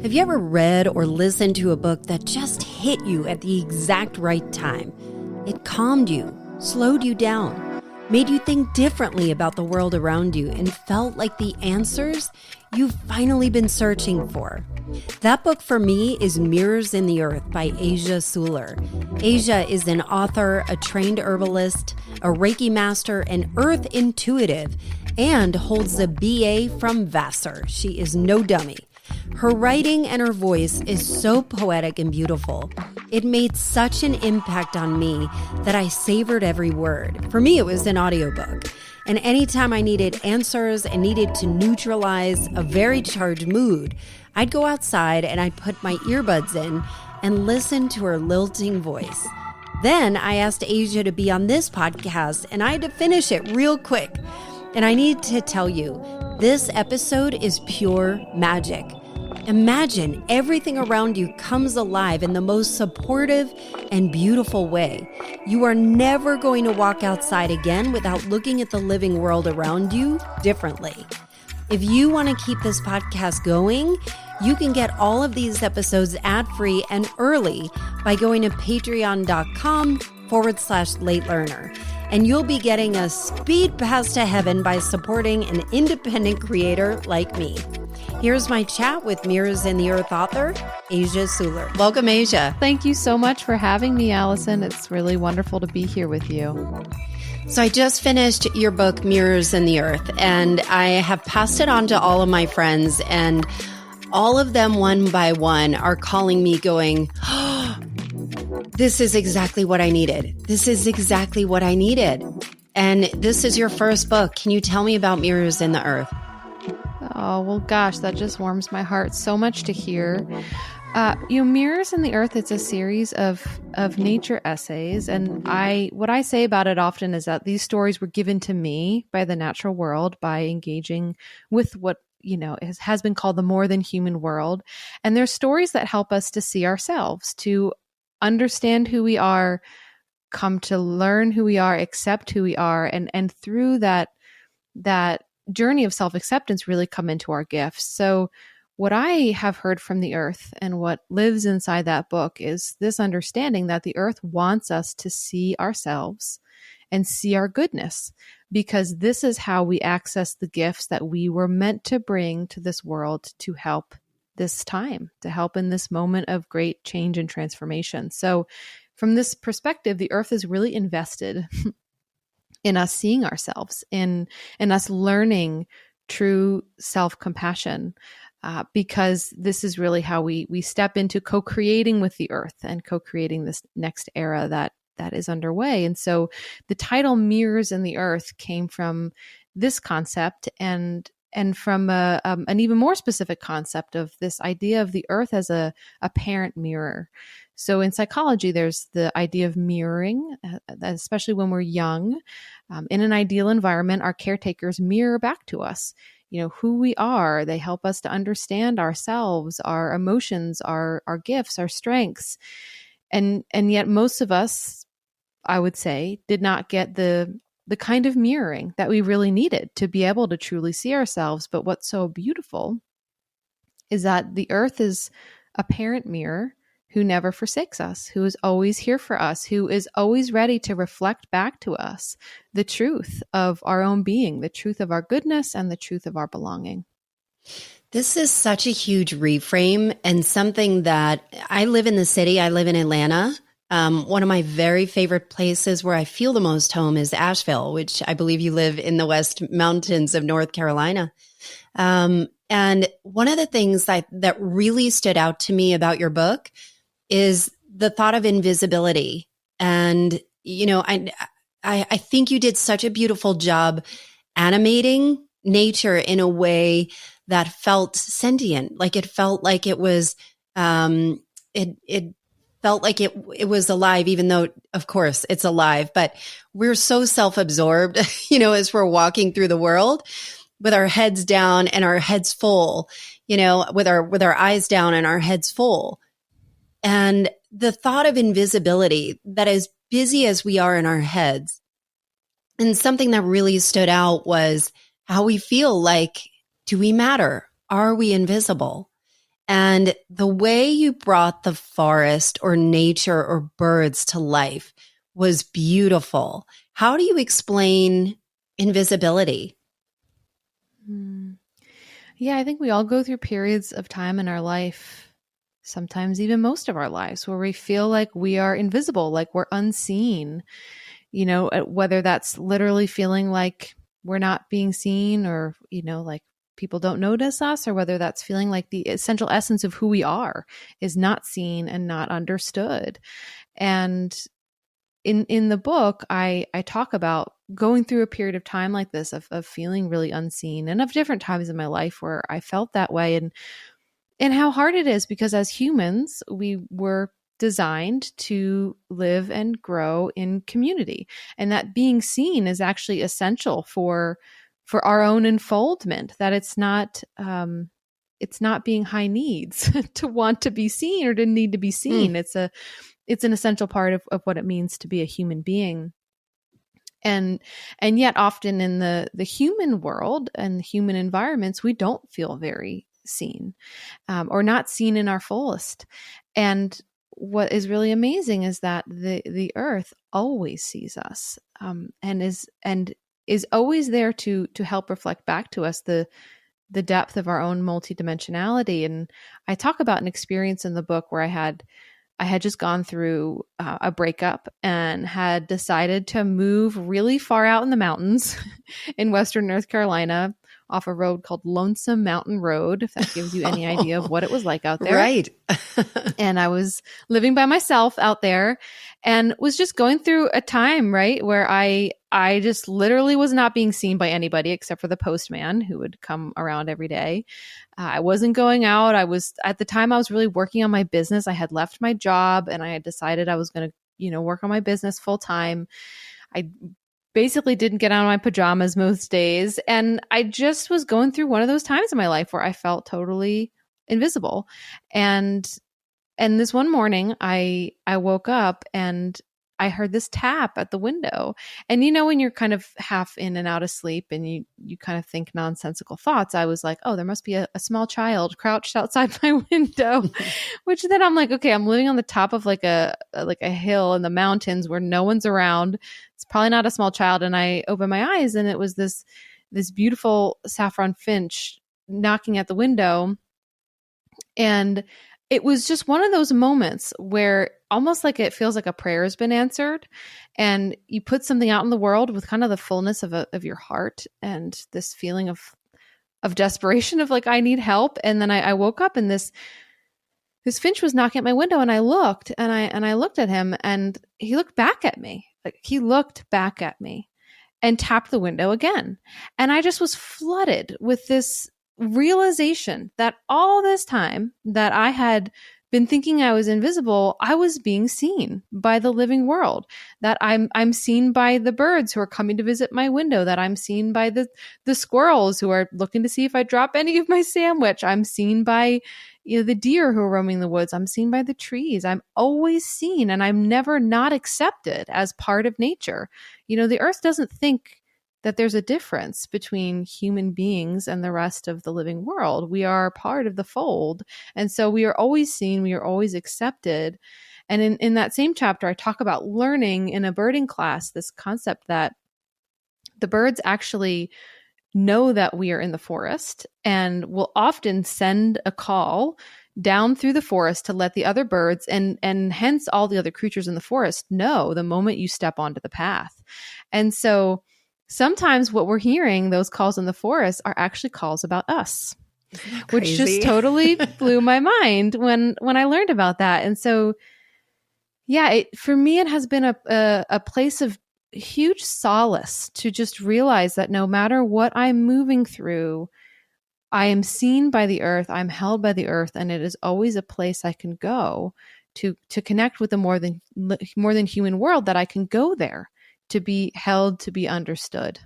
Have you ever read or listened to a book that just hit you at the exact right time? It calmed you, slowed you down, made you think differently about the world around you, and felt like the answers you've finally been searching for. That book for me is Mirrors in the Earth by Suler. Asia is an author, a trained herbalist, a Reiki master, an earth intuitive, and holds a BA from Vassar. She is no dummy. Her writing and her voice is so poetic and beautiful. It made such an impact on me that I savored every word. For me, it was an audiobook. And anytime I needed answers and needed to neutralize a very charged mood, I'd go outside and I'd put my earbuds in and listen to her lilting voice. Then I asked Asia to be on this podcast, and I had to finish it real quick. And I need to tell you, this episode is pure magic. Imagine everything around you comes alive in the most supportive and beautiful way. You are never going to walk outside again without looking at the living world around you differently. If you want to keep this podcast going, you can get all of these episodes ad-free and early by going to patreon.com/late learner. And you'll be getting a speed pass to heaven by supporting an independent creator like me. Here's my chat with Mirrors in the Earth author, Asia Suler. Welcome, Asia. Thank you so much for having me, Allison. It's really wonderful to be here with you. So I just finished your book, Mirrors in the Earth, and I have passed it on to all of my friends, and all of them one by one are calling me going, oh, this is exactly what I needed. This is exactly what I needed. And this is your first book. Can you tell me about Mirrors in the Earth? Oh, well, gosh, that just warms my heart so much to hear. Mirrors in the Earth, it's a series of nature essays. And what I say about it often is that these stories were given to me by the natural world by engaging with what, has been called the more than human world. And they're stories that help us to see ourselves, to understand who we are, come to learn who we are, accept who we are. And through that journey of self-acceptance really come into our gifts. So what I have heard from the earth and what lives inside that book is this understanding that the earth wants us to see ourselves and see our goodness, because this is how we access the gifts that we were meant to bring to this world to help this time, to help in this moment of great change and transformation. So from this perspective, the earth is really invested in us seeing ourselves, in us learning true self-compassion, because this is really how we step into co-creating with the earth and co-creating this next era that is underway. And so the title Mirrors in the Earth came from this concept and from an even more specific concept of this idea of the earth as a parent mirror. So in psychology, there's the idea of mirroring, especially when we're young. In an ideal environment, our caretakers mirror back to us, who we are. They help us to understand ourselves, our emotions, our gifts, our strengths. And yet most of us, I would say, did not get the kind of mirroring that we really needed to be able to truly see ourselves. But what's so beautiful is that the earth is a parent mirror who never forsakes us, who is always here for us, who is always ready to reflect back to us the truth of our own being, the truth of our goodness, and the truth of our belonging. This is such a huge reframe, and something that I live in the city. I live in Atlanta. One of my very favorite places where I feel the most home is Asheville, which I believe you live in the West Mountains of North Carolina. And one of the things that really stood out to me about your book is the thought of invisibility. And, I think you did such a beautiful job animating nature in a way that felt sentient. Like it felt like it was, it felt like it was alive, even though, of course, it's alive. But we're so self-absorbed, as we're walking through the world with our heads down and our heads full, with our eyes down and our heads full. And the thought of invisibility, that as busy as we are in our heads, and something that really stood out was how we feel like, do we matter? Are we invisible? And the way you brought the forest or nature or birds to life was beautiful. How do you explain invisibility? Yeah, I think we all go through periods of time in our life, sometimes even most of our lives, where we feel like we are invisible, like we're unseen. Whether that's literally feeling like we're not being seen or, like people don't notice us, or whether that's feeling like the essential essence of who we are is not seen and not understood. And in the book, I talk about going through a period of time like this of feeling really unseen, and of different times in my life where I felt that way, and how hard it is, because as humans, we were designed to live and grow in community, and that being seen is actually essential for our own unfoldment. That it's not being high needs to want to be seen or to need to be seen. It's an essential part of what it means to be a human being. And yet often in the human world and human environments, we don't feel very seen, or not seen in our fullest. And what is really amazing is that the earth always sees us, and is always there to help reflect back to us the depth of our own multidimensionality. And I talk about an experience in the book where I had just gone through a breakup and had decided to move really far out in the mountains in Western North Carolina off a road called Lonesome Mountain Road, if that gives you any idea of what it was like out there. Right. And I was living by myself out there and was just going through a time, right, where I just literally was not being seen by anybody except for the postman who would come around every day. I wasn't going out. At the time I was really working on my business. I had left my job and I had decided I was going to, work on my business full time. I basically didn't get out of my pajamas most days. And I just was going through one of those times in my life where I felt totally invisible. And this one morning I woke up and I heard this tap at the window. And when you're kind of half in and out of sleep and you kind of think nonsensical thoughts, I was like, oh, there must be a small child crouched outside my window, which then I'm like, okay, I'm living on the top of like a hill in the mountains where no one's around. It's probably not a small child. And I opened my eyes and it was this beautiful saffron finch knocking at the window. And it was just one of those moments where almost like it feels like a prayer has been answered, and you put something out in the world with kind of the fullness of your heart and this feeling of desperation of like, I need help. And then I woke up and this finch was knocking at my window, and I looked and I looked at him, and he looked back at me. Like he looked back at me and tapped the window again. And I just was flooded with this realization that all this time that I had been thinking I was invisible, I was being seen by the living world, that I'm seen by the birds who are coming to visit my window, that I'm seen by the squirrels who are looking to see if I drop any of my sandwich. I'm seen by the deer who are roaming the woods. I'm seen by the trees. I'm always seen, and I'm never not accepted as part of nature. The earth doesn't think that there's a difference between human beings and the rest of the living world. We are part of the fold. And so we are always seen, we are always accepted. And in that same chapter, I talk about learning in a birding class, this concept that the birds actually know that we are in the forest and will often send a call down through the forest to let the other birds and hence all the other creatures in the forest know the moment you step onto the path. And so sometimes what we're hearing, those calls in the forest, are actually calls about us, which just totally blew my mind when I learned about that. And so, yeah, for me, it has been a place of huge solace to just realize that no matter what I'm moving through, I am seen by the earth, I'm held by the earth, and it is always a place I can go to connect with the more than human world, that I can go there to be held, to be understood.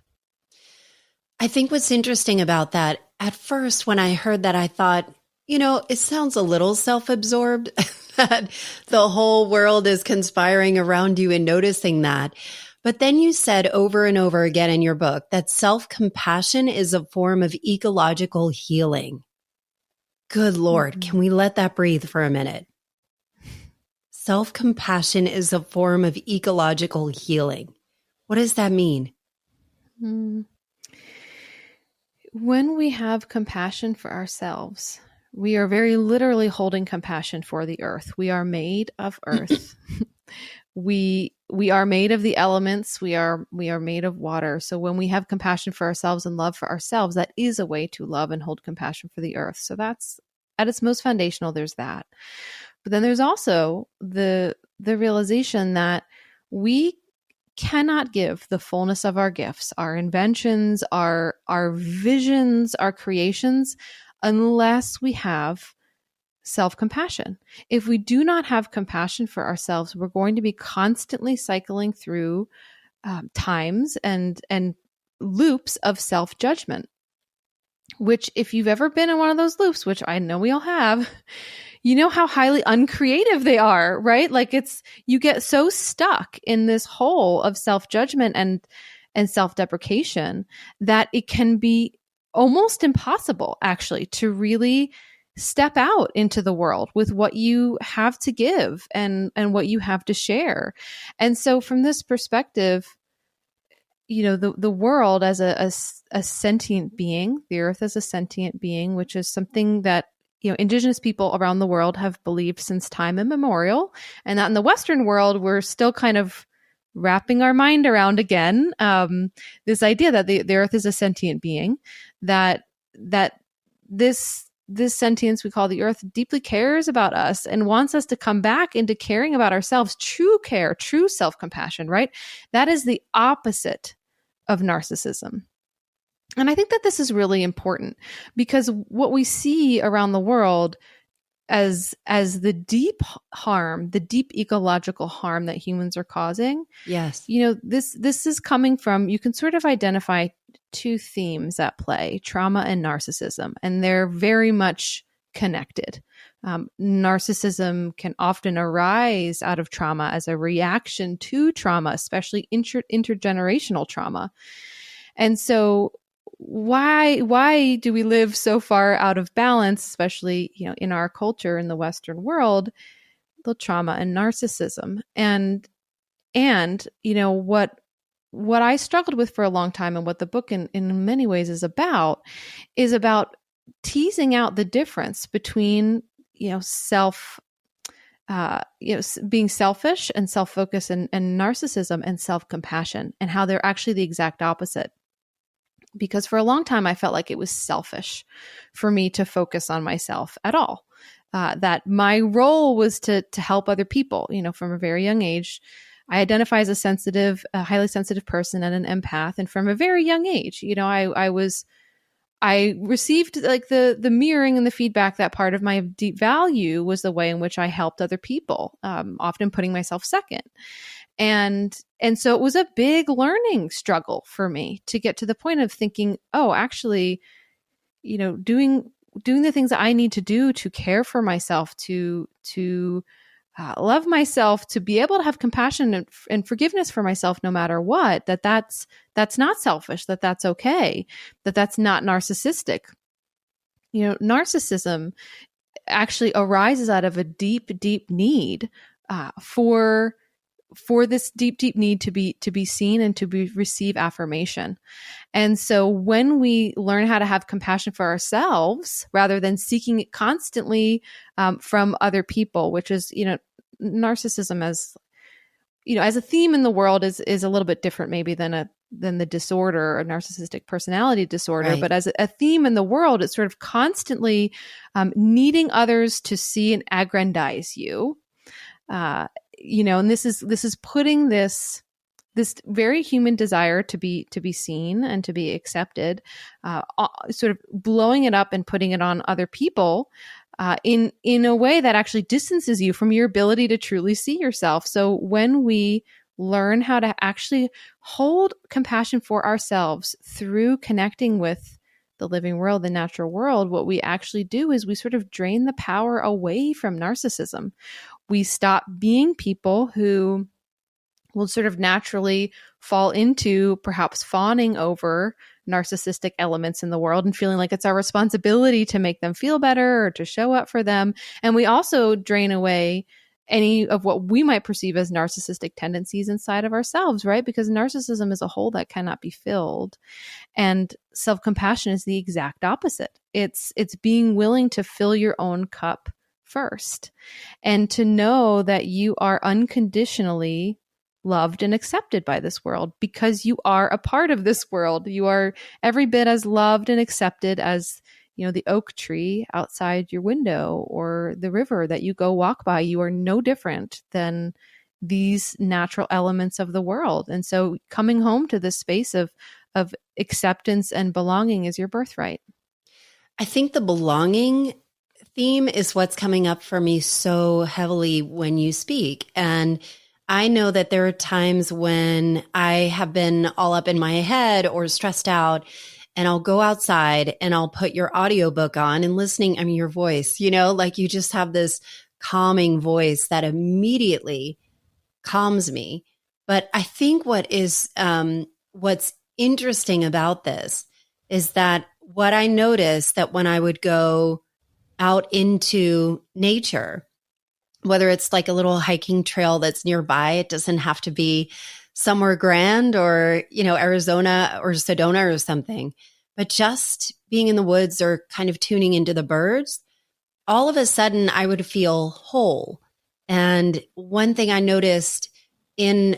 I think what's interesting about that, at first when I heard that, I thought, it sounds a little self-absorbed that the whole world is conspiring around you and noticing that. But then you said over and over again in your book that self-compassion is a form of ecological healing. Good Lord, can we let that breathe for a minute? Self-compassion is a form of ecological healing. What does that mean? When we have compassion for ourselves, we are very literally holding compassion for the earth. We are made of earth. We are made of the elements. We are made of water. So when we have compassion for ourselves and love for ourselves, that is a way to love and hold compassion for the earth. So that's at its most foundational. There's that. But then there's also the realization that we cannot give the fullness of our gifts, our inventions, our visions, our creations, unless we have self-compassion. If we do not have compassion for ourselves, we're going to be constantly cycling through times and loops of self-judgment, which if you've ever been in one of those loops, which I know we all have, you know how highly uncreative they are, right? Like you get so stuck in this hole of self-judgment and self-deprecation that it can be almost impossible actually to really step out into the world with what you have to give and what you have to share. And so from this perspective, you know, the world as a sentient being, the earth as a sentient being, which is something that, you know, indigenous people around the world have believed since time immemorial, and that in the Western world, we're still kind of wrapping our mind around again, this idea that the earth is a sentient being, that this sentience we call the earth deeply cares about us and wants us to come back into caring about ourselves, true care, true self-compassion, right? That is the opposite of narcissism. And I think that this is really important because what we see around the world as the deep harm, the deep ecological harm that humans are causing. Yes. You know, this is coming from, you can sort of identify two themes at play, trauma and narcissism, and they're very much connected. Narcissism can often arise out of trauma as a reaction to trauma, especially intergenerational trauma. And so why do we live so far out of balance, especially, you know, in our culture in the Western world, the trauma and narcissism? And you know, what I struggled with for a long time, and what the book in many ways is about teasing out the difference between, you know, being selfish and self-focused and narcissism and self-compassion, and how they're actually the exact opposite. Because for a long time, I felt like it was selfish for me to focus on myself at all. That my role was to help other people. You know, from a very young age, I identify as a highly sensitive person and an empath. And from a very young age, you know, I received like the mirroring and the feedback that part of my deep value was the way in which I helped other people, often putting myself second. And so it was a big learning struggle for me to get to the point of thinking, oh, actually, you know, doing the things that I need to do to care for myself, to love myself, to be able to have compassion and forgiveness for myself no matter what, that's not selfish, that's okay, that's not narcissistic. You know, narcissism actually arises out of a deep, deep need for this deep, deep need to be seen and to receive affirmation. And so when we learn how to have compassion for ourselves rather than seeking it constantly from other people, which is, you know, narcissism as, you know, as a theme in the world is a little bit different maybe than the disorder or narcissistic personality disorder. Right. But as a theme in the world, it's sort of constantly needing others to see and aggrandize you. You know, and this is putting this very human desire to be seen and to be accepted, sort of blowing it up and putting it on other people in a way that actually distances you from your ability to truly see yourself. So when we learn how to actually hold compassion for ourselves through connecting with the living world, the natural world, what we actually do is we sort of drain the power away from narcissism. We stop being people who will sort of naturally fall into perhaps fawning over narcissistic elements in the world and feeling like it's our responsibility to make them feel better or to show up for them. And we also drain away any of what we might perceive as narcissistic tendencies inside of ourselves, right? Because narcissism is a hole that cannot be filled. And self-compassion is the exact opposite. It's being willing to fill your own cup first and to know that you are unconditionally loved and accepted by this world because you are a part of this world. You are every bit as loved and accepted as the oak tree outside your window or the river that you go walk by. You are no different than these natural elements of the world. And so coming home to this space of acceptance and belonging is your birthright. I think the belonging theme is what's coming up for me so heavily when you speak. And I know that there are times when I have been all up in my head or stressed out, and I'll go outside and I'll put your audiobook on and listening. I mean, your voice, like you just have this calming voice that immediately calms me. But I think what's interesting about this is that what I noticed that when I would go out into nature, whether it's like a little hiking trail that's nearby, it doesn't have to be somewhere grand or, Arizona or Sedona or something, but just being in the woods or kind of tuning into the birds, all of a sudden I would feel whole. And one thing I noticed in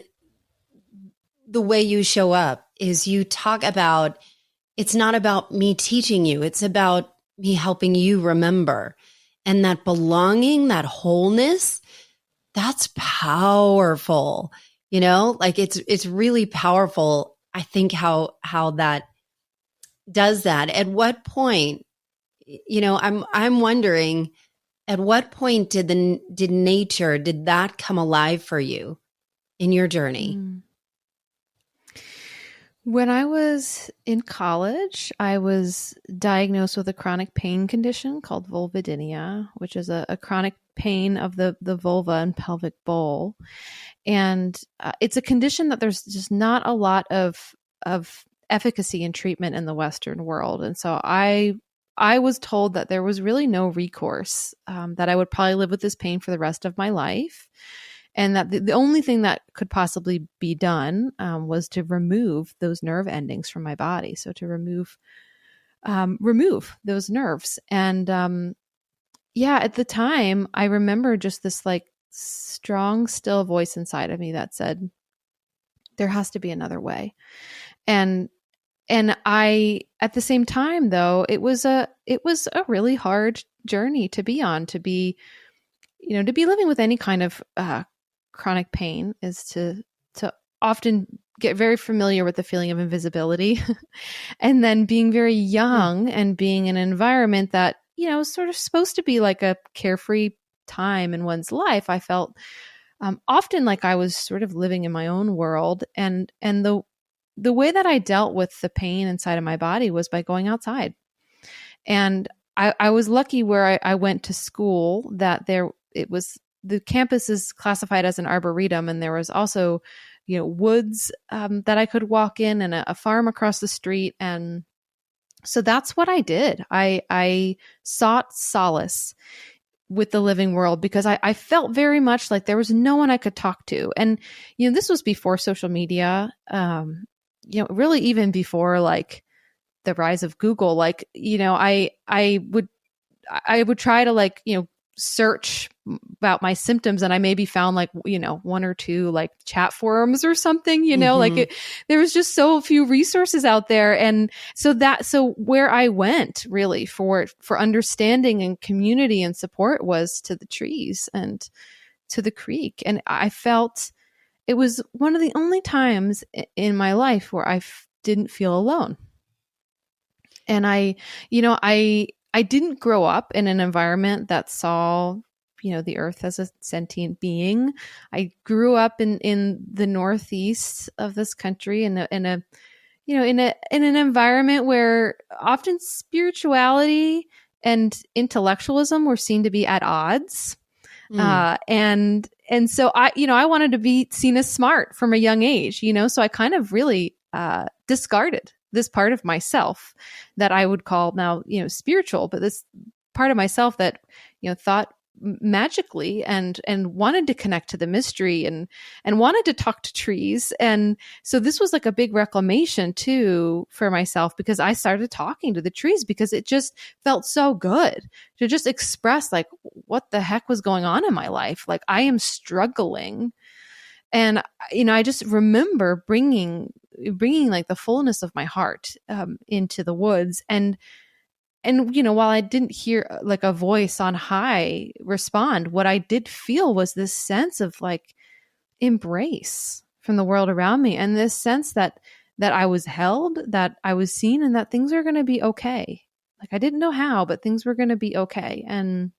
the way you show up is you talk about, it's not about me teaching you, it's about me helping you remember. And that belonging, that wholeness, that's powerful. Like it's really powerful. I think how that does that. At what point, I'm wondering, at what point did that come alive for you in your journey? When I was in college, I was diagnosed with a chronic pain condition called vulvodynia, which is a chronic pain of the vulva and pelvic bowl. And it's a condition that there's just not a lot of efficacy in treatment in the Western world. And so I was told that there was really no recourse, that I would probably live with this pain for the rest of my life. And that the only thing that could possibly be done was to remove those nerve endings from my body. So to remove those nerves. And at the time, I remember just this like strong, still voice inside of me that said, there has to be another way. And I, at the same time, though, it was a really hard journey to be on, to be living with any kind of chronic pain is to often get very familiar with the feeling of invisibility and then being very young and being in an environment that, is sort of supposed to be like a carefree time in one's life. I felt often like I was sort of living in my own world. And the way that I dealt with the pain inside of my body was by going outside. And I was lucky where I went to school that the campus is classified as an arboretum, and there was also, woods that I could walk in and a farm across the street. And so that's what I did. I sought solace with the living world because I felt very much like there was no one I could talk to. And, this was before social media, really even before like the rise of Google. Like, I would try to like, search about my symptoms, and I maybe found like, one or two like chat forums or something, like there was just so few resources out there. And so where I went really for understanding and community and support was to the trees and to the creek. And I felt it was one of the only times in my life where I didn't feel alone. And I didn't grow up in an environment that saw, the earth as a sentient being. I grew up in the Northeast of this country in an environment where often spirituality and intellectualism were seen to be at odds. And so I wanted to be seen as smart from a young age, so I kind of really discarded this part of myself that I would call now, spiritual, but this part of myself that, thought magically and wanted to connect to the mystery and wanted to talk to trees. And so this was like a big reclamation too for myself, because I started talking to the trees because it just felt so good to just express like what the heck was going on in my life. Like I am struggling. And, I just remember bringing like the fullness of my heart into the woods. And while I didn't hear like a voice on high respond, what I did feel was this sense of like embrace from the world around me, and this sense that I was held, that I was seen, and that things are going to be okay. Like I didn't know how, but things were going to be okay. And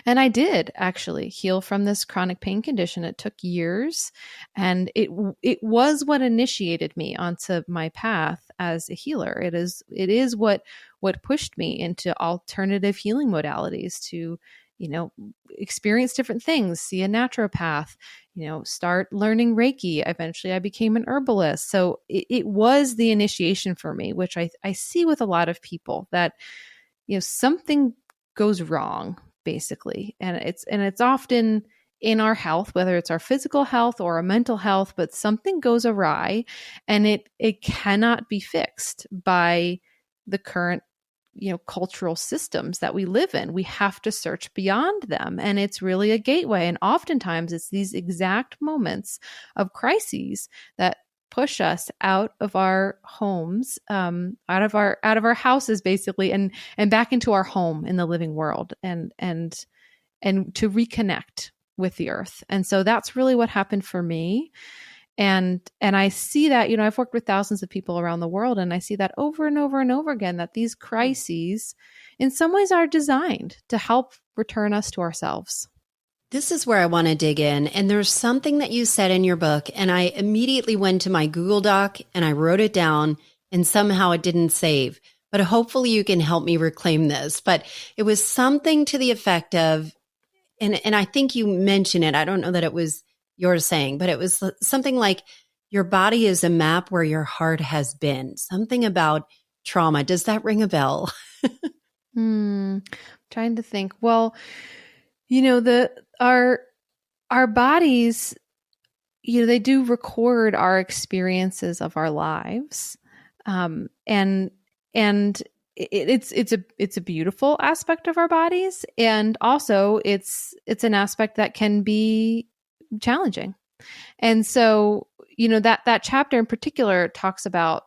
I did actually heal from this chronic pain condition. It took years, and it was what initiated me onto my path as a healer. It is what pushed me into alternative healing modalities to, experience different things, see a naturopath, start learning Reiki. Eventually I became an herbalist. So it was the initiation for me, which I see with a lot of people that, something goes wrong basically. And it's often in our health, whether it's our physical health or our mental health, but something goes awry and it cannot be fixed by the current, cultural systems that we live in. We have to search beyond them. And it's really a gateway. And oftentimes it's these exact moments of crises that push us out of our homes, out of our houses, basically, and back into our home in the living world, and to reconnect with the earth. And so that's really what happened for me. And I see that, I've worked with thousands of people around the world, and I see that over and over and over again, that these crises in some ways are designed to help return us to ourselves. This is where I want to dig in. And there's something that you said in your book, and I immediately went to my Google Doc and I wrote it down, and somehow it didn't save. But hopefully you can help me reclaim this. But it was something to the effect of, and I think you mentioned it, I don't know that it was your saying, but it was something like, your body is a map where your heart has been. Something about trauma. Does that ring a bell? Trying to think. Well, our bodies, they do record our experiences of our lives. And it's a beautiful aspect of our bodies. And also it's an aspect that can be challenging. And so, that chapter in particular talks about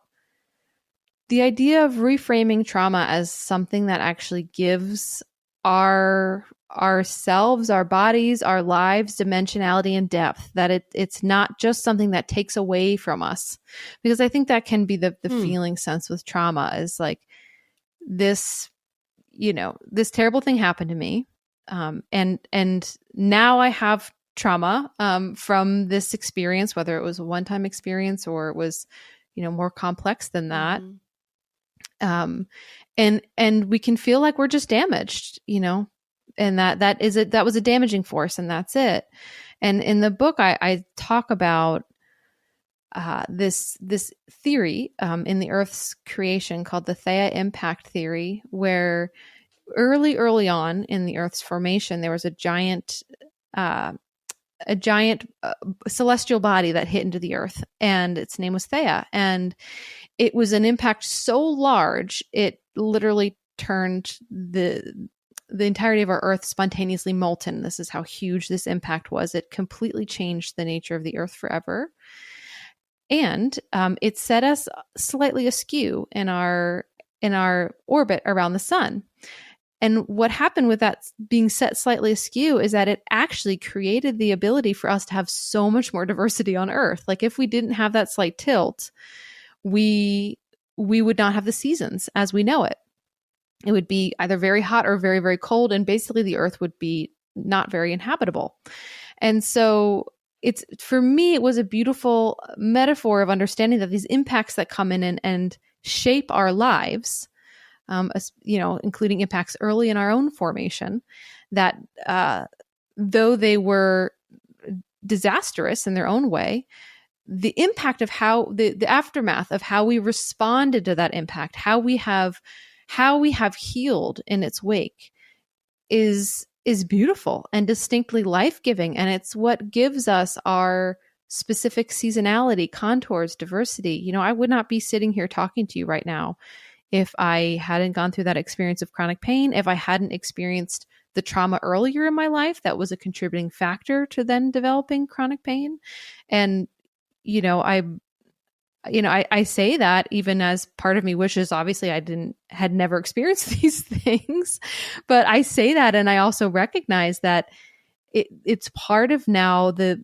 the idea of reframing trauma as something that actually gives ourselves, our bodies, our lives, dimensionality and depth, that it's not just something that takes away from us. Because I think that can be the feeling sense with trauma, is like this, this terrible thing happened to me. And now I have trauma from this experience, whether it was a one-time experience or it was, more complex than that. And we can feel like we're just damaged, and that was a damaging force, and that's it. And in the book, I talk about this theory in the Earth's creation called the Theia impact theory, where early on in the Earth's formation, there was a giant celestial body that hit into the Earth, and its name was Theia. And it was an impact so large, it literally turned the entirety of our Earth spontaneously molten. This is how huge this impact was. It completely changed the nature of the Earth forever. And it set us slightly askew in our orbit around the sun. And what happened with that being set slightly askew is that it actually created the ability for us to have so much more diversity on Earth. Like if we didn't have that slight tilt, we would not have the seasons as we know it. It would be either very hot or very, very cold. And basically the Earth would be not very inhabitable. And so for me, it was a beautiful metaphor of understanding that these impacts that come in and shape our lives, including impacts early in our own formation, that though they were disastrous in their own way, the impact of how the aftermath of how we responded to that impact, how we have healed in its wake is beautiful and distinctly life-giving. And it's what gives us our specific seasonality, contours, diversity. You know, I would not be sitting here talking to you right now if I hadn't gone through that experience of chronic pain, if I hadn't experienced the trauma earlier in my life that was a contributing factor to then developing chronic pain. And, I say that even as part of me wishes, obviously had never experienced these things, but I say that. And I also recognize that it's part of now the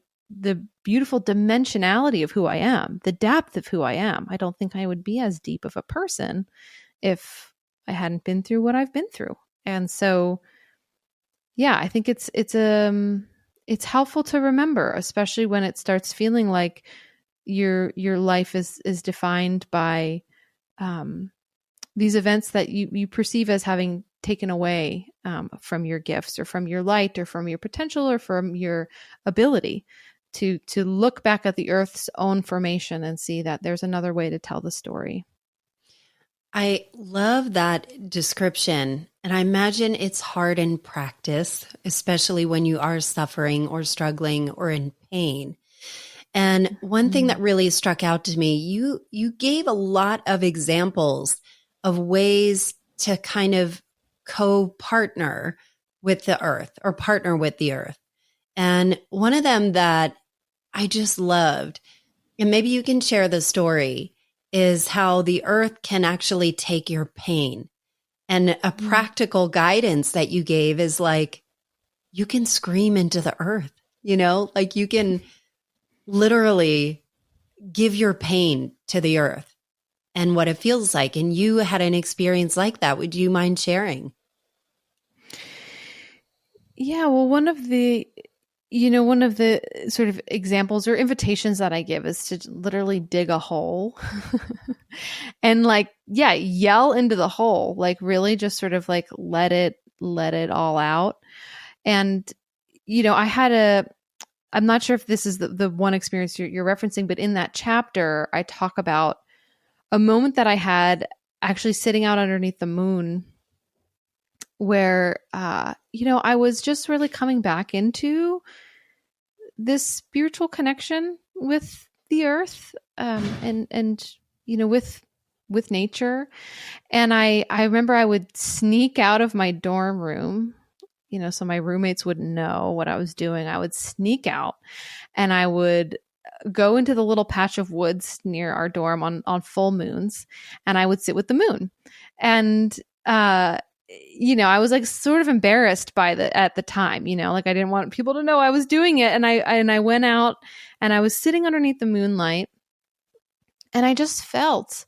beautiful dimensionality of who I am, the depth of who I am. I don't think I would be as deep of a person if I hadn't been through what I've been through. And so, yeah, I think it's helpful to remember, especially when it starts feeling like your life is defined by these events that you perceive as having taken away from your gifts or from your light or from your potential or from your ability to look back at the earth's own formation and see that there's another way to tell the story. I love that description. And I imagine it's hard in practice, especially when you are suffering or struggling or in pain. And one thing that really struck out to me, you gave a lot of examples of ways to kind of co-partner with the earth or partner with the earth. And one of them that I just loved, and maybe you can share the story, is how the earth can actually take your pain. And a practical guidance that you gave is like, you can scream into the earth, like you can literally give your pain to the earth and what it feels like. And you had an experience like that. Would you mind sharing? Yeah, well, one of the sort of examples or invitations that I give is to literally dig a hole and yell into the hole, like really just sort of like let it all out. And, I'm not sure if this is the one experience you're referencing, but in that chapter, I talk about a moment that I had actually sitting out underneath the moon where, I was just really coming back into this spiritual connection with the earth, and with nature. And I remember I would sneak out of my dorm room, so my roommates wouldn't know what I was doing. I would sneak out and I would go into the little patch of woods near our dorm on full moons, and I would sit with the moon. And, I was like sort of embarrassed at the time, like I didn't want people to know I was doing it. And I went out and I was sitting underneath the moonlight, and I just felt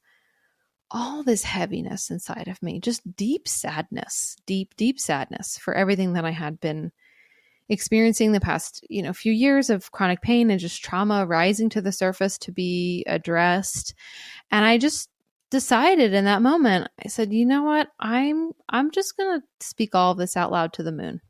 all this heaviness inside of me, just deep sadness for everything that I had been experiencing the past, few years of chronic pain and just trauma rising to the surface to be addressed. And I just decided in that moment, I said, you know what? I'm just going to speak all of this out loud to the moon.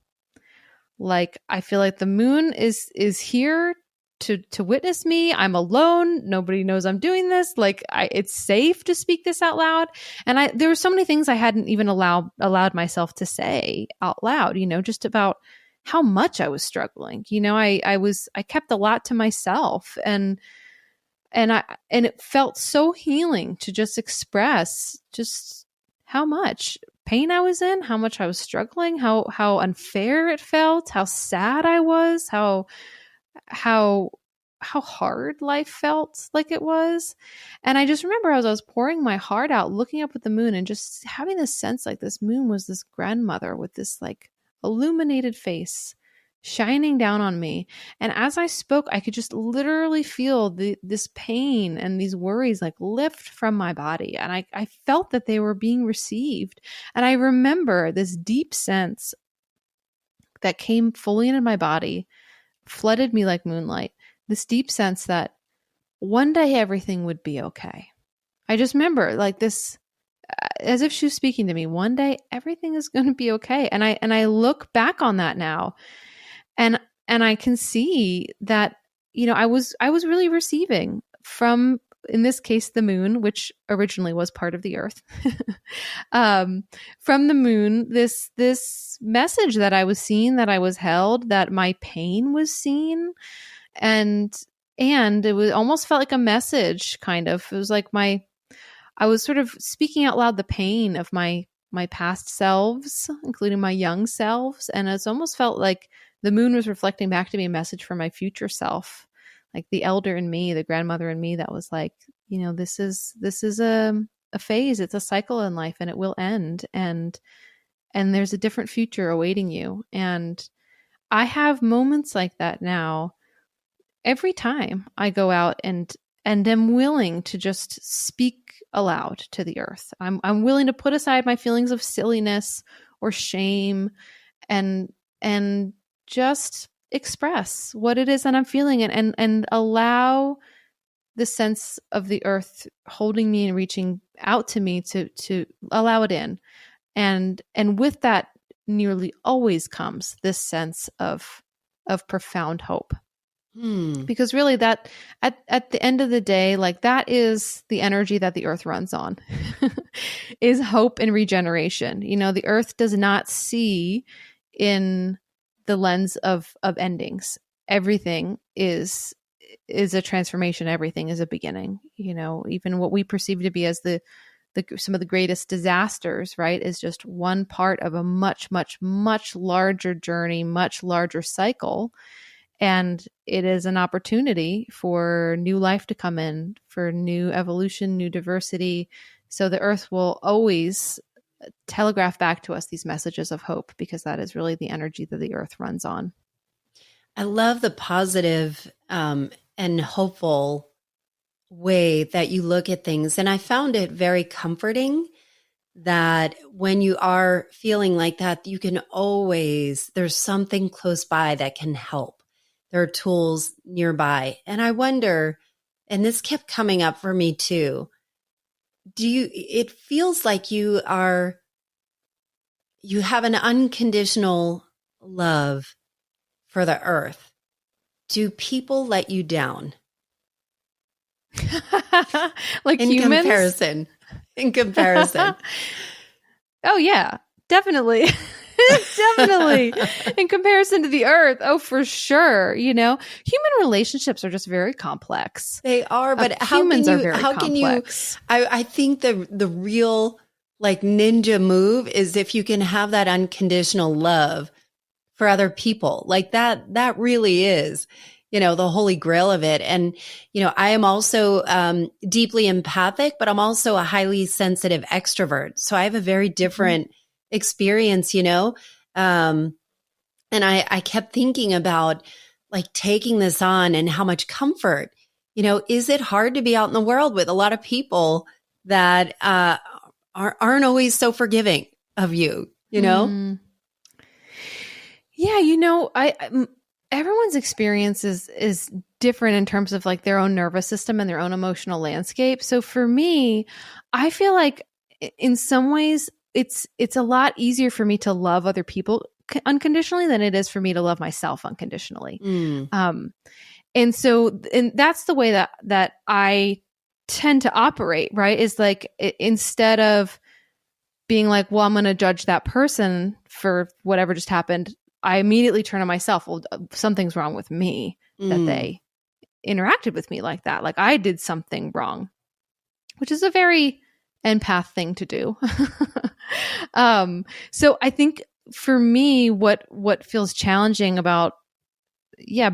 Like, I feel like the moon is here to witness me. I'm alone. Nobody knows I'm doing this. Like, it's safe to speak this out loud. And there were so many things I hadn't even allowed myself to say out loud, just about how much I was struggling. I kept a lot to myself, and it felt so healing to just express just how much pain I was in, how much I was struggling, how unfair it felt, how sad I was, how hard life felt like it was. And I just remember as I was pouring my heart out, looking up at the moon and just having this sense like this moon was this grandmother with this like illuminated face shining down on me. And as I spoke, I could just literally feel this pain and these worries like lift from my body. And I felt that they were being received. And I remember this deep sense that came fully into my body, flooded me like moonlight, this deep sense that one day everything would be okay. I just remember like this, as if she was speaking to me, one day everything is going to be okay. And I look back on that now, and I can see that I was really receiving from, in this case, the moon, which originally was part of the earth, from the moon, this message that I was seen, that I was held, that my pain was seen. And it was almost felt like a message, kind of. It was like I was sort of speaking out loud the pain of my past selves, including my young selves. And it's almost felt like the moon was reflecting back to me a message for my future self, like the elder in me, the grandmother in me, that was like, this is a phase. It's a cycle in life, and it will end. And there's a different future awaiting you. And I have moments like that now every time I go out and am willing to just speak aloud to the earth. I'm willing to put aside my feelings of silliness or shame and just express what it is that I'm feeling, and allow the sense of the earth holding me and reaching out to me to allow it in. And with that nearly always comes this sense of profound hope. Because really, that at the end of the day, like, that is the energy that the earth runs on, is hope and regeneration. The earth does not see in the lens of endings. Everything is a transformation. Everything is a beginning. Even what we perceive to be as some of the greatest disasters, right, is just one part of a much, much, much larger journey, much larger cycle. And it is an opportunity for new life to come in, for new evolution, new diversity. So the earth will always telegraph back to us these messages of hope, because that is really the energy that the earth runs on. I love the positive and hopeful way that you look at things. And I found it very comforting that when you are feeling like that, you can always, there's something close by that can help. There are tools nearby. And I wonder, and this kept coming up for me too, it feels like you have an unconditional love for the earth. Do people let you down? Like in humans? In comparison. Oh yeah, definitely. Definitely. In comparison to the earth. Oh, for sure. Human relationships are just very complex. They are, but humans are very complex. I think the real like ninja move is if you can have that unconditional love for other people. Like that really is, the holy grail of it. And, I am also deeply empathic, but I'm also a highly sensitive extrovert. So I have a very different experience, and I kept thinking about like taking this on and how much comfort, is it hard to be out in the world with a lot of people that aren't always so forgiving of you, Yeah, everyone's experience is different in terms of like their own nervous system and their own emotional landscape. So for me, I feel like in some ways it's a lot easier for me to love other people unconditionally than it is for me to love myself unconditionally. And that's the way that I tend to operate, right? Is like, instead of being like, well, I'm going to judge that person for whatever just happened, I immediately turn on myself. Well, something's wrong with me that they interacted with me like that. Like I did something wrong, which is a very empath thing to do. So I think for me, what feels challenging about,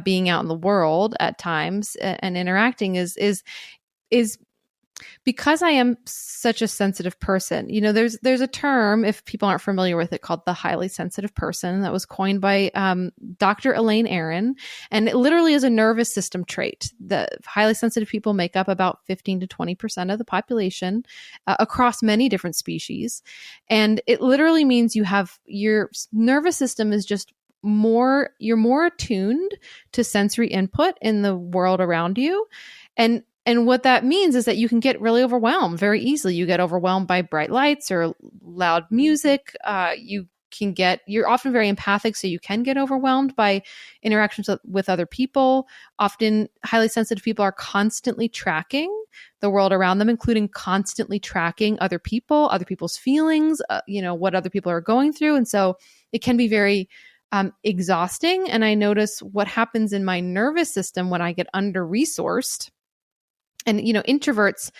being out in the world at times and interacting is because I am such a sensitive person. There's a term, if people aren't familiar with it, called the highly sensitive person, that was coined by Dr. Elaine Aron. And it literally is a nervous system trait. The highly sensitive people make up about 15 to 20% of the population across many different species. And it literally means your nervous system is just you're more attuned to sensory input in the world around you. And what that means is that you can get really overwhelmed very easily. You get overwhelmed by bright lights or loud music. You you're often very empathic, so you can get overwhelmed by interactions with other people. Often highly sensitive people are constantly tracking the world around them, including constantly tracking other people, other people's feelings, what other people are going through. And so it can be very exhausting. And I notice what happens in my nervous system when I get under-resourced. And, introverts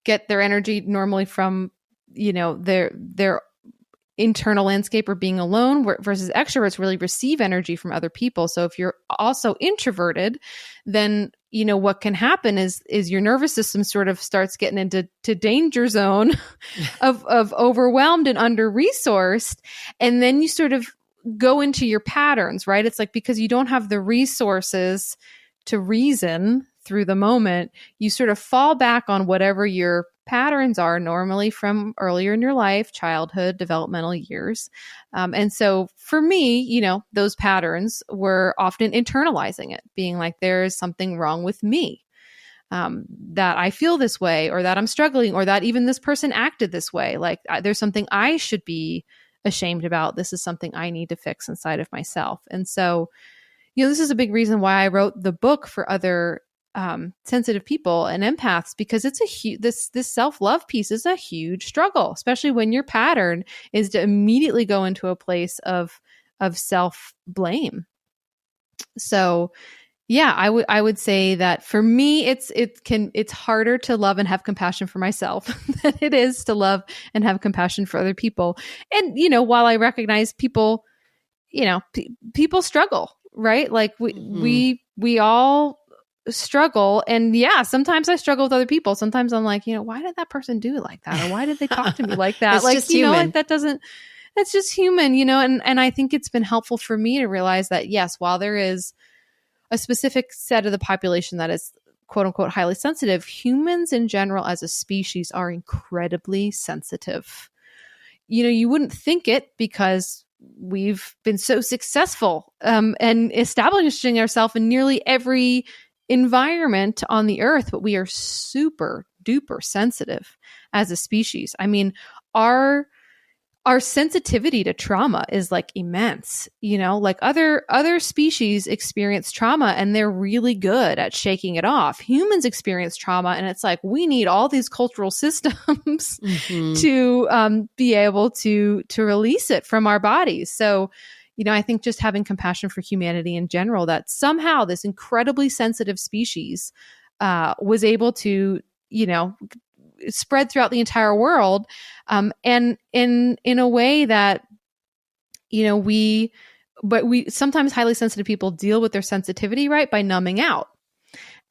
get their energy normally from, their internal landscape or being alone, versus extroverts really receive energy from other people. So if you're also introverted, then, what can happen is your nervous system sort of starts getting into danger zone of overwhelmed and under-resourced. And then you sort of go into your patterns, right? It's like, because you don't have the resources to reason through the moment, you sort of fall back on whatever your patterns are normally from earlier in your life, childhood, developmental years. And so for me, those patterns were often internalizing it, being like, there is something wrong with me, that I feel this way, or that I'm struggling, or that even this person acted this way. Like there's something I should be ashamed about. This is something I need to fix inside of myself. And so, this is a big reason why I wrote the book for other sensitive people and empaths, because it's this self-love piece is a huge struggle, especially when your pattern is to immediately go into a place of self-blame. So yeah, I would say that for me, it's harder to love and have compassion for myself than it is to love and have compassion for other people. And, while I recognize people, people struggle, right? Like we all struggle. And yeah, sometimes I struggle with other people. Sometimes I'm like, why did that person do it like that? Or why did they talk to me like that? It's like, just human. That's just human, and I think it's been helpful for me to realize that, yes, while there is a specific set of the population that is quote unquote highly sensitive, humans in general as a species are incredibly sensitive. You wouldn't think it, because we've been so successful and establishing ourselves in nearly every environment on the earth, but we are super duper sensitive as a species. I mean, our sensitivity to trauma is like immense, like other species experience trauma and they're really good at shaking it off. Humans experience trauma and it's like, we need all these cultural systems to be able to release it from our bodies. So, I think just having compassion for humanity in general, that somehow this incredibly sensitive species was able to, spread throughout the entire world, and in a way that, we sometimes highly sensitive people deal with their sensitivity, right, by numbing out.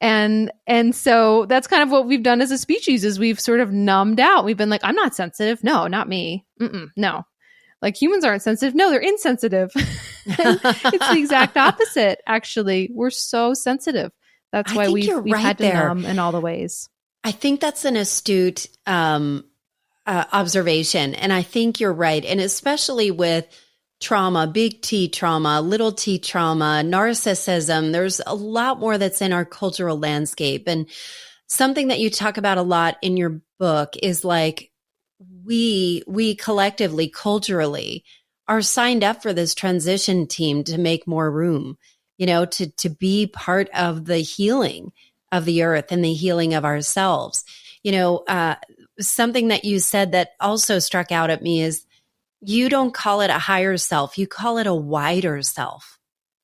And so that's kind of what we've done as a species, is we've sort of numbed out. We've been like, I'm not sensitive. No, not me. No. Like humans aren't sensitive. No, they're insensitive. It's the exact opposite, actually. We're so sensitive. That's why we've had to numb in all the ways. I think that's an astute observation. And I think you're right. And especially with trauma, big T trauma, little t trauma, narcissism, there's a lot more that's in our cultural landscape. And something that you talk about a lot in your book is like, we collectively, culturally, are signed up for this transition team to make more room, to be part of the healing of the earth and the healing of ourselves. Something that you said that also struck out at me is, you don't call it a higher self, you call it a wider self.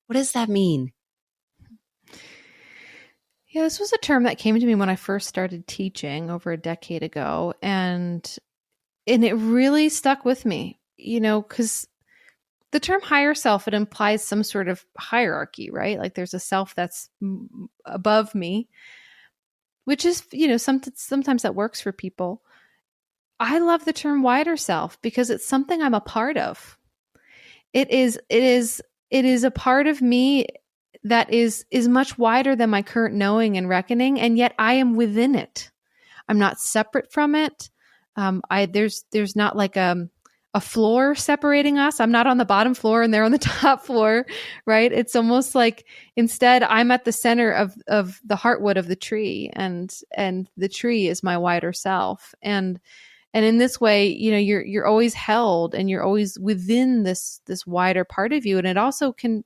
What does that mean? Yeah, this was a term that came to me when I first started teaching over a decade ago. And it really stuck with me, because the term higher self, it implies some sort of hierarchy, right? Like there's a self that's above me, which is, sometimes that works for people. I love the term wider self because it's something I'm a part of. It is a part of me that is much wider than my current knowing and reckoning, and yet I am within it. I'm not separate from it. There's not like a floor separating us. I'm not on the bottom floor and they're on the top floor, right? It's almost like instead I'm at the center of the heartwood of the tree, and the tree is my wider self. And And in this way, you're always held and you're always within this wider part of you. And it also can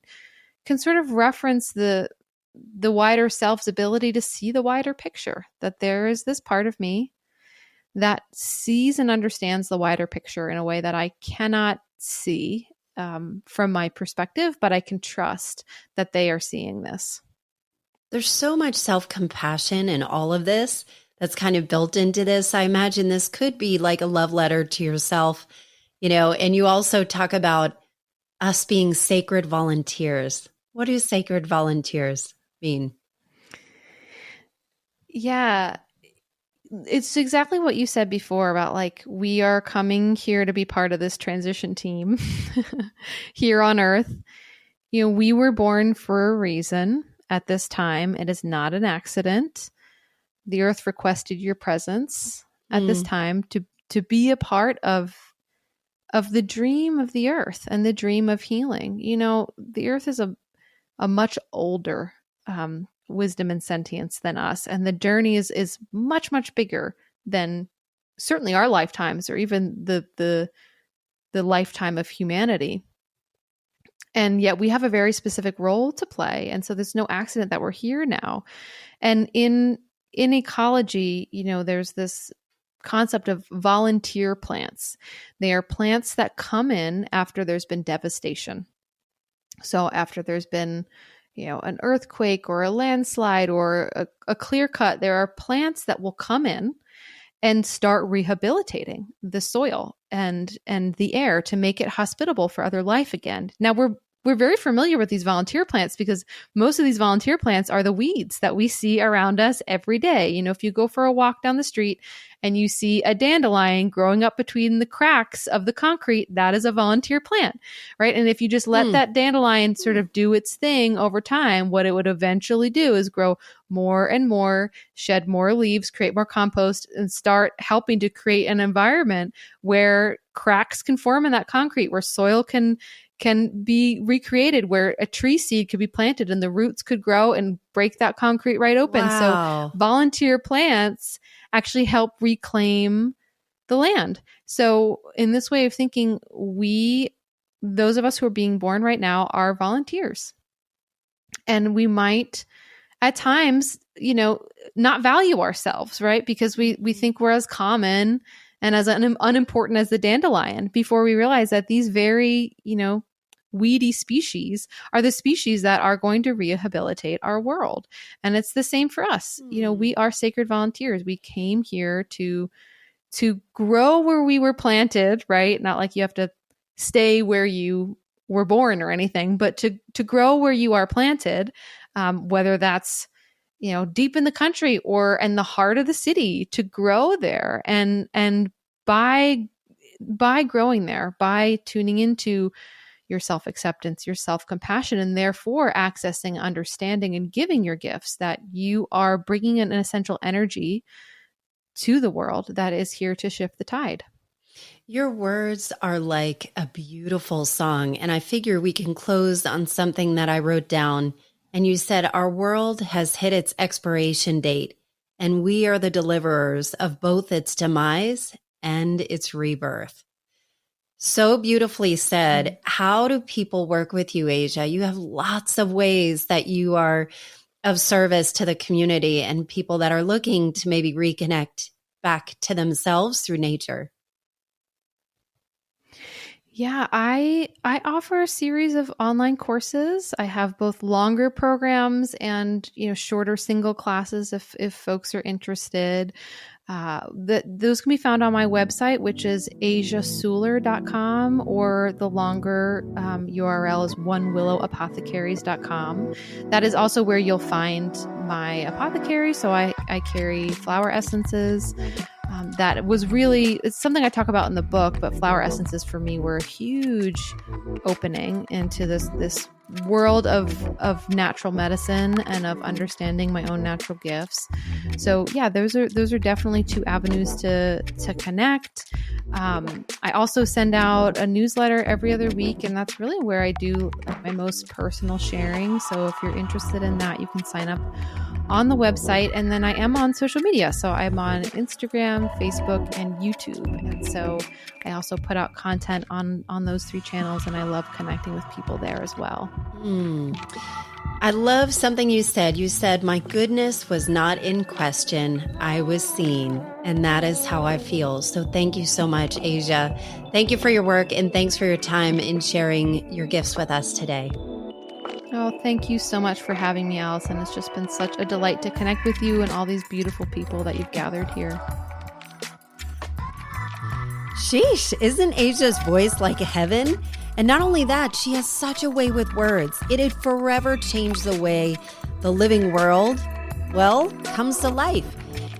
sort of reference the wider self's ability to see the wider picture, that there is this part of me that sees and understands the wider picture in a way that I cannot see from my perspective, but I can trust that they are seeing this. There's so much self-compassion in all of this that's kind of built into this. I imagine this could be like a love letter to yourself, and you also talk about us being sacred volunteers. What do sacred volunteers mean? Yeah, it's exactly what you said before about like, we are coming here to be part of this transition team here on Earth. We were born for a reason at this time. It is not an accident. The Earth requested your presence at this time to be a part of the dream of the Earth and the dream of healing. The Earth is a much older wisdom and sentience than us. And the journey is much, much bigger than certainly our lifetimes or even the lifetime of humanity. And yet we have a very specific role to play. And so there's no accident that we're here now. And in ecology, there's this concept of volunteer plants. They are plants that come in after there's been devastation. So after there's been an earthquake or a landslide or a clear cut, there are plants that will come in and start rehabilitating the soil and the air to make it hospitable for other life again. Now we're very familiar with these volunteer plants because most of these volunteer plants are the weeds that we see around us every day. If you go for a walk down the street and you see a dandelion growing up between the cracks of the concrete, that is a volunteer plant, right? And if you just let that dandelion sort of do its thing over time, what it would eventually do is grow more and more, shed more leaves, create more compost, and start helping to create an environment where cracks can form in that concrete, where soil can be recreated, where a tree seed could be planted and the roots could grow and break that concrete right open. Wow. So volunteer plants actually help reclaim the land. So in this way of thinking, those of us who are being born right now are volunteers. And we might at times, not value ourselves, right? Because we think we're as common and as unimportant as the dandelion before we realize that these very, weedy species are the species that are going to rehabilitate our world. And it's the same for us. We are sacred volunteers. We came here to grow where we were planted, right? Not like you have to stay where you were born or anything, but to grow where you are planted, whether that's, deep in the country or in the heart of the city, to grow there. And by growing there, by tuning into your self-acceptance, your self-compassion, and therefore accessing understanding and giving your gifts, that you are bringing an essential energy to the world that is here to shift the tide. Your words are like a beautiful song. And I figure we can close on something that I wrote down. And you said, our world has hit its expiration date, and we are the deliverers of both its demise and its rebirth. So beautifully said. How do people work with you, Asia? You have lots of ways that you are of service to the community and people that are looking to maybe reconnect back to themselves through nature. Yeah, I offer a series of online courses. I have both longer programs and shorter single classes if folks are interested. Those can be found on my website, which is asiasuler.com, or the longer URL is onewillowapothecaries.com. That is also where you'll find my apothecary. So I carry flower essences. That was it's something I talk about in the book, but flower essences for me were a huge opening into this world of natural medicine and of understanding my own natural gifts. So yeah, those are definitely two avenues to connect. I also send out a newsletter every other week, and that's really where I do my most personal sharing. So if you're interested in that, you can sign up on the website. And then I am on social media. So I'm on Instagram, Facebook, and YouTube. And so I also put out content on those 3 channels, and I love connecting with people there as well. I love something you said. You said, my goodness was not in question. I was seen. And that is how I feel. So thank you so much, Asia. Thank you for your work, and thanks for your time in sharing your gifts with us today. Oh, thank you so much for having me, Allison. It's just been such a delight to connect with you and all these beautiful people that you've gathered here. Sheesh, isn't Asia's voice like heaven? And not only that, she has such a way with words. It had forever changed the way the living world, well, comes to life.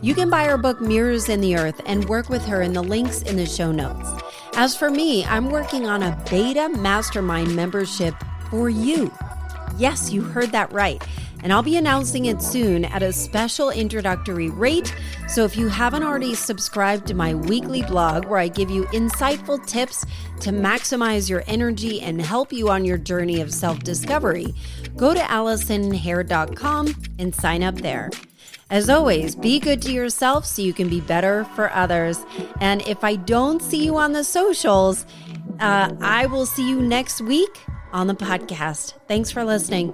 You can buy her book, Mirrors in the Earth, and work with her in the links in the show notes. As for me, I'm working on a beta mastermind membership for you. Yes, you heard that right. And I'll be announcing it soon at a special introductory rate. So if you haven't already subscribed to my weekly blog where I give you insightful tips to maximize your energy and help you on your journey of self-discovery, go to AllisonHare.com and sign up there. As always, be good to yourself so you can be better for others. And if I don't see you on the socials, I will see you next week on the podcast. Thanks for listening.